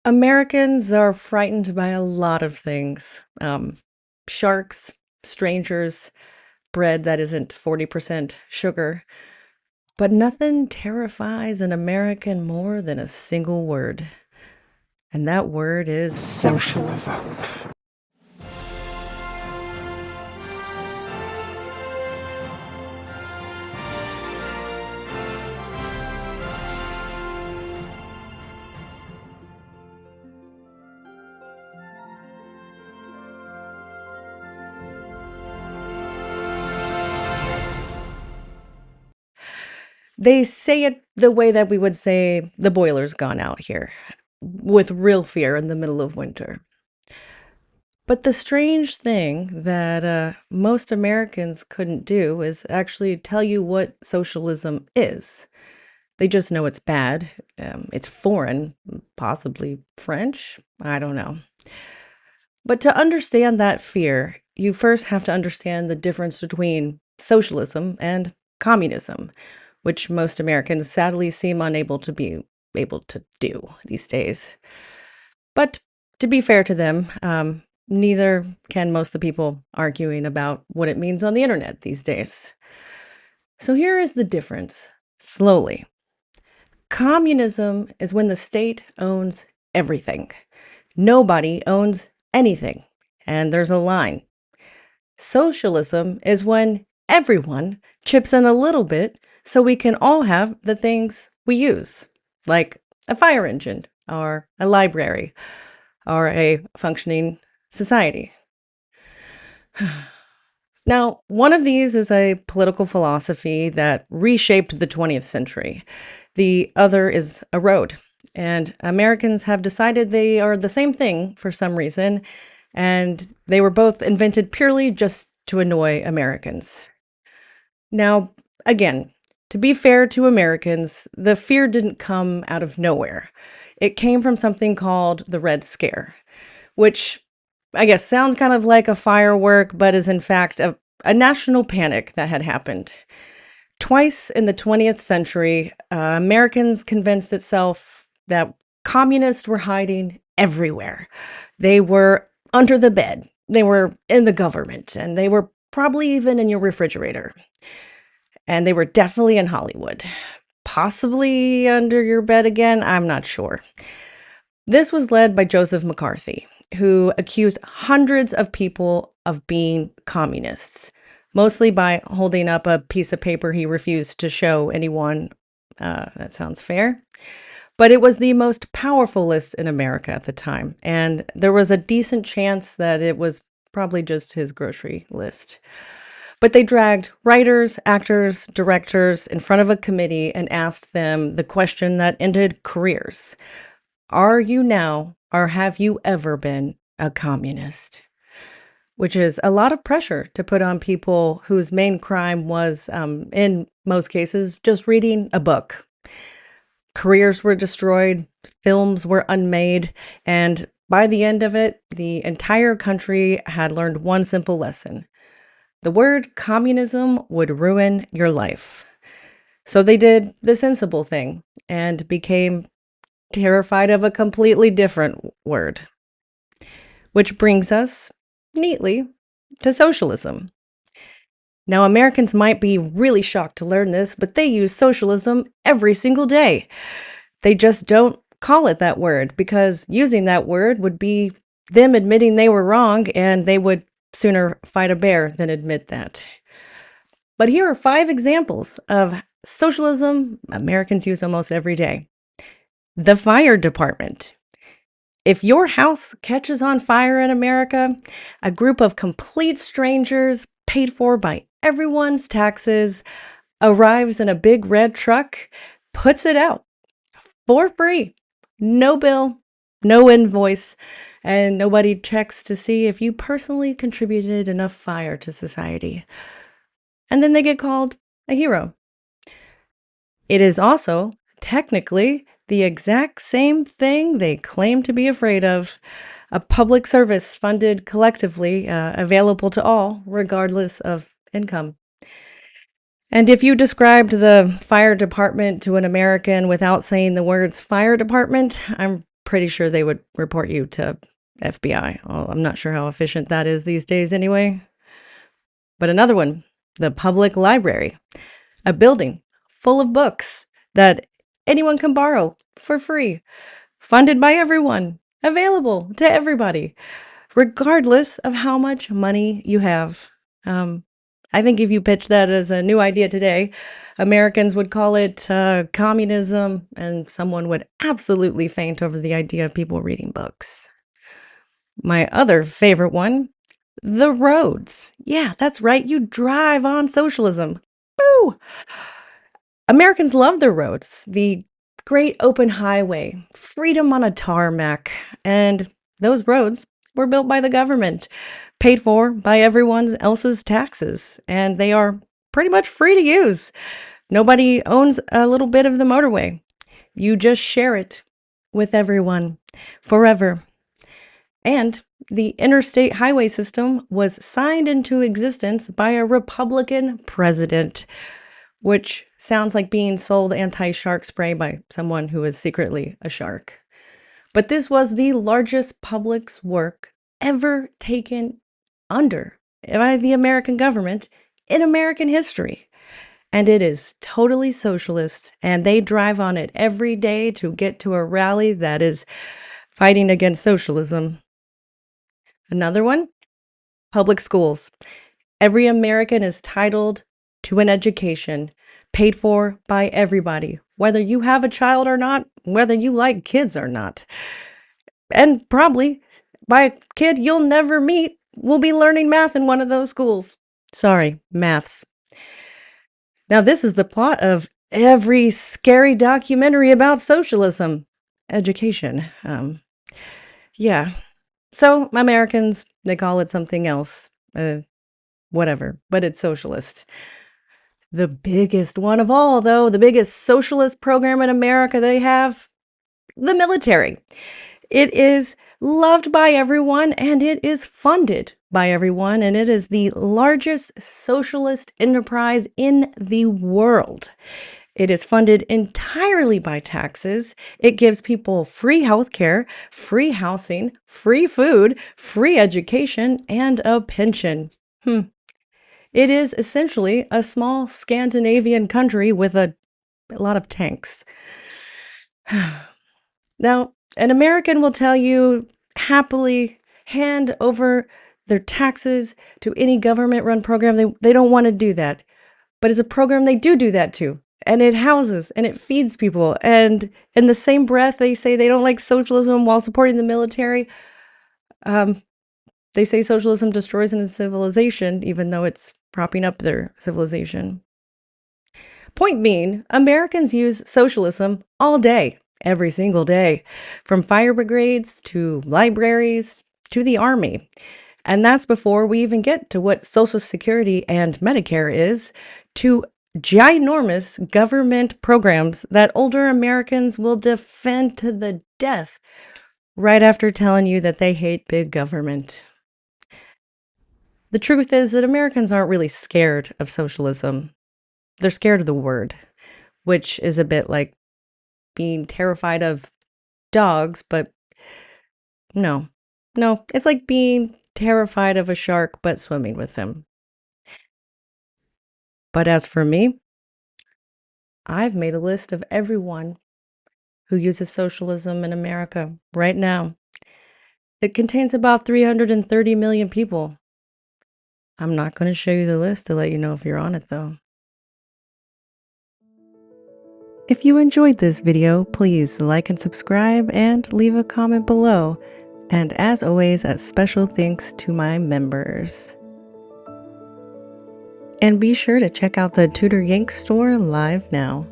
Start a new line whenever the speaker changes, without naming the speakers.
Americans are frightened by a lot of things. Sharks, strangers, bread that isn't 40% sugar. But nothing terrifies an American more than a single word. And that word is
Socialism.
They say it the way that we would say the boiler's gone out here, with real fear in the middle of winter. But the strange thing that most Americans couldn't do is actually tell you what socialism is. They just know it's bad. It's foreign, possibly French. I don't know. But to understand that fear, you first have to understand the difference between socialism and communism, which most Americans sadly seem unable to be able to do these days. But to be fair to them, neither can most of the people arguing about what it means on the internet these days. So here is the difference, slowly. Communism is when the state owns everything. Nobody owns anything, and there's a line. Socialism is when everyone chips in a little bit so we can all have the things we use, like a fire engine, or a library, or a functioning society. Now, one of these is a political philosophy that reshaped the 20th century. The other is a road. And Americans have decided they are the same thing for some reason, and they were both invented purely just to annoy Americans. Now, again, to be fair to Americans, the fear didn't come out of nowhere. It came from something called the Red Scare, which I guess sounds kind of like a firework, but is in fact a national panic that had happened. Twice in the 20th century, Americans convinced itself that communists were hiding everywhere. They were under the bed, they were in the government, and they were probably even in your refrigerator. And they were definitely in Hollywood. Possibly under your bed again, I'm not sure. This was led by Joseph McCarthy, who accused hundreds of people of being communists, mostly by holding up a piece of paper he refused to show anyone. That sounds fair. But it was the most powerful list in America at the time, and there was a decent chance that it was probably just his grocery list. But they dragged writers, actors, directors in front of a committee and asked them the question that ended careers. Are you now, or have you ever been, a communist? Which is a lot of pressure to put on people whose main crime was, in most cases, just reading a book. Careers were destroyed, films were unmade, and by the end of it, the entire country had learned one simple lesson. The word communism would ruin your life. So they did the sensible thing and became terrified of a completely different word. Which brings us, neatly, to socialism. Now, Americans might be really shocked to learn this, but they use socialism every single day. They just don't call it that word because using that word would be them admitting they were wrong, and they would sooner fight a bear than admit that. But here are 5 examples of socialism Americans use almost every day. The fire department. If your house catches on fire in America, a group of complete strangers paid for by everyone's taxes arrives in a big red truck, puts it out for free. No bill, no invoice, and nobody checks to see if you personally contributed enough fire to society. And then they get called a hero. It is also, technically, the exact same thing they claim to be afraid of. A public service funded collectively, available to all, regardless of income. And if you described the fire department to an American without saying the words fire department, I'm pretty sure they would report you to FBI. Oh, I'm not sure how efficient that is these days anyway. But another one, the public library, a building full of books that anyone can borrow for free, funded by everyone, available to everybody, regardless of how much money you have. I think if you pitch that as a new idea today, Americans would call it communism, and someone would absolutely faint over the idea of people reading books. My other favorite one, the roads. Yeah, that's right. You drive on socialism. Woo! Americans love their roads. The great open highway, freedom on a tarmac, and those roads were built by the government, paid for by everyone else's taxes, and they are pretty much free to use. Nobody owns a little bit of the motorway. You just share it with everyone forever. And the interstate highway system was signed into existence by a Republican president, which sounds like being sold anti-shark spray by someone who is secretly a shark. But this was the largest public work ever taken under by the American government in American history. And it is totally socialist, and they drive on it every day to get to a rally that is fighting against socialism. Another one, public schools. Every American is entitled to an education paid for by everybody, whether you have a child or not, whether you like kids or not. And probably by a kid you'll never meet will be learning math in one of those schools. Sorry, maths. Now, this is the plot of every scary documentary about socialism. Education. Yeah. So, Americans, they call it something else. Whatever, but it's socialist. The biggest one of all, though, the biggest socialist program in America they have, the military. It is loved by everyone, and it is funded by everyone, and it is the largest socialist enterprise in the world. It is funded entirely by taxes. It gives people free healthcare, free housing, free food, free education, and a pension. It is essentially a small Scandinavian country with a lot of tanks. Now, an American will tell you happily hand over their taxes to any government-run program. They don't want to do that. But it's a program they do that to. And it houses and it feeds people. And in the same breath, they say they don't like socialism while supporting the military. They say socialism destroys a civilization, even though it's propping up their civilization. Point being, Americans use socialism all day, every single day, from fire brigades to libraries to the army. And that's before we even get to what Social Security and Medicare is, to ginormous government programs that older Americans will defend to the death right after telling you that they hate big government. The truth is that Americans aren't really scared of socialism. They're scared of the word, which is a bit like being terrified of dogs, but no, it's like being terrified of a shark, but swimming with him. But as for me, I've made a list of everyone who uses socialism in America right now. It contains about 330 million people. I'm not going to show you the list to let you know if you're on it, though. If you enjoyed this video, please like and subscribe and leave a comment below. And as always, a special thanks to my members. And be sure to check out the Tudor Yank store live now.